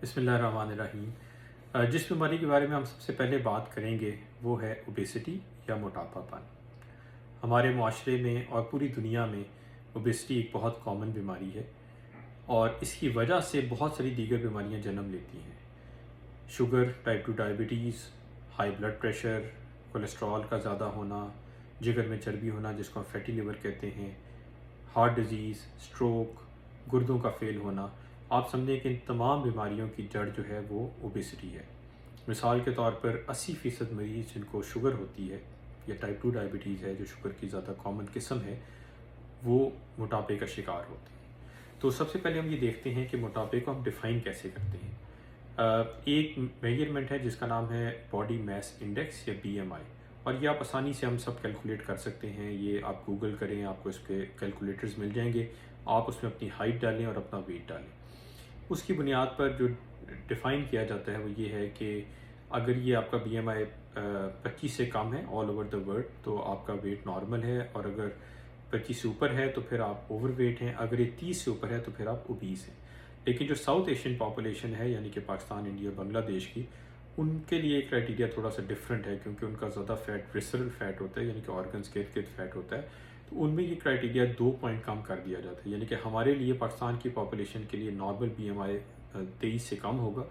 بسم اللہ الرحمن الرحیم۔ جس بیماری کے بارے میں ہم سب سے پہلے بات کریں گے وہ ہے اوبیسٹی یا موٹاپا پن۔ ہمارے معاشرے میں اور پوری دنیا میں اوبیسٹی ایک بہت کامن بیماری ہے اور اس کی وجہ سے بہت ساری دیگر بیماریاں جنم لیتی ہیں۔ Sugar, type 2 diabetes, high blood pressure, cholesterol کا زیادہ ہونا، جگر میں چربی ہونا جس کو ہم فیٹی لیور کہتے ہیں، ہارٹ ڈیزیز، سٹروک، گردوں کا فیل ہونا، آپ سمجھیں کہ ان تمام بیماریوں کی جڑ جو ہے وہ اوبیسٹی ہے۔ مثال کے طور پر 80% مریض جن کو شوگر ہوتی ہے یا ٹائپ 2 ڈائبٹیز ہے جو شوگر کی زیادہ کامن قسم ہے، وہ موٹاپے کا شکار ہوتے ہیں۔ تو سب سے پہلے ہم یہ دیکھتے ہیں کہ موٹاپے کو ہم ڈیفائن کیسے کرتے ہیں۔ ایک میجرمنٹ ہے جس کا نام ہے باڈی میس انڈیکس یا BMI، اور یہ آپ آسانی سے ہم سب کیلکولیٹ کر سکتے ہیں۔ یہ آپ گوگل کریں، آپ کو اس کے کیلکولیٹرز مل جائیں گے، آپ اس میں اپنی ہائٹ ڈالیں اور اپنا ویٹ ڈالیں۔ اس کی بنیاد پر جو ڈیفائن کیا جاتا ہے وہ یہ ہے کہ اگر یہ آپ کا BMI 25 سے کم ہے آل اوور دا ورلڈ تو آپ کا ویٹ نارمل ہے، اور اگر 25 سے اوپر ہے تو پھر آپ اوور ویٹ ہیں، اگر یہ 30 سے اوپر ہے تو پھر آپ اوبیس ہیں۔ لیکن جو ساؤتھ ایشین پاپولیشن ہے یعنی کہ پاکستان، انڈیا، بنگلہ دیش کی، ان کے لیے کرائٹیریا تھوڑا سا ڈفرینٹ ہے، کیونکہ ان کا زیادہ فیٹ ویسرل فیٹ ہوتا ہے، یعنی کہ آرگنز کے ارد گرد فیٹ ہوتا ہے، تو ان میں یہ کرائٹیریا 2 پوائنٹ کم کر دیا جاتا ہے۔ یعنی کہ ہمارے لیے پاکستان کی پاپولیشن کے لیے نارمل BMI 23 سے کم ہوگا،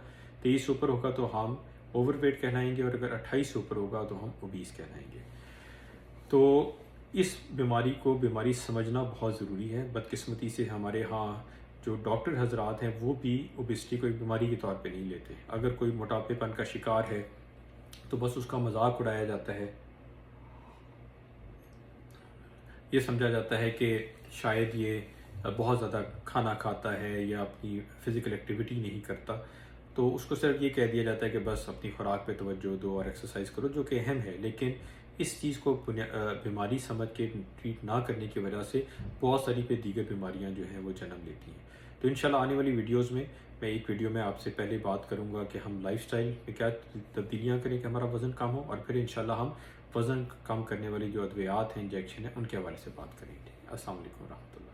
23 سے اوپر ہوگا تو ہم اوور ویٹ کہلائیں گے، اور اگر 28 سے اوپر ہوگا تو ہم اوبیس کہلائیں گے۔ تو اس بیماری سمجھنا بہت ضروری ہے۔ بدقسمتی سے ہمارے ہاں جو ڈاکٹر حضرات ہیں وہ بھی اوبیسٹی کو ایک بیماری کے طور پہ نہیں لیتے۔ اگر کوئی موٹاپے پن کا شکار ہے تو بس اس کا مذاق اڑایا جاتا ہے، یہ سمجھا جاتا ہے کہ شاید یہ بہت زیادہ کھانا کھاتا ہے یا اپنی فزیکل ایکٹیویٹی نہیں کرتا، تو اس کو صرف یہ کہہ دیا جاتا ہے کہ بس اپنی خوراک پہ توجہ دو اور ایکسرسائز کرو، جو کہ اہم ہے، لیکن اس چیز کو بیماری سمجھ کے ٹریٹ نہ کرنے کی وجہ سے بہت ساری دیگر بیماریاں جو ہیں وہ جنم لیتی ہیں۔ تو انشاءاللہ آنے والی ویڈیوز میں ایک ویڈیو میں آپ سے پہلے بات کروں گا کہ ہم لائف سٹائل میں کیا تبدیلیاں کریں کہ ہمارا وزن کم ہو، اور پھر انشاءاللہ ہم وزن کم کرنے والی جو ادویات ہیں، انجیکشن ہیں، ان کے حوالے سے بات کریں گے۔ السلام علیکم ورحمۃ اللہ۔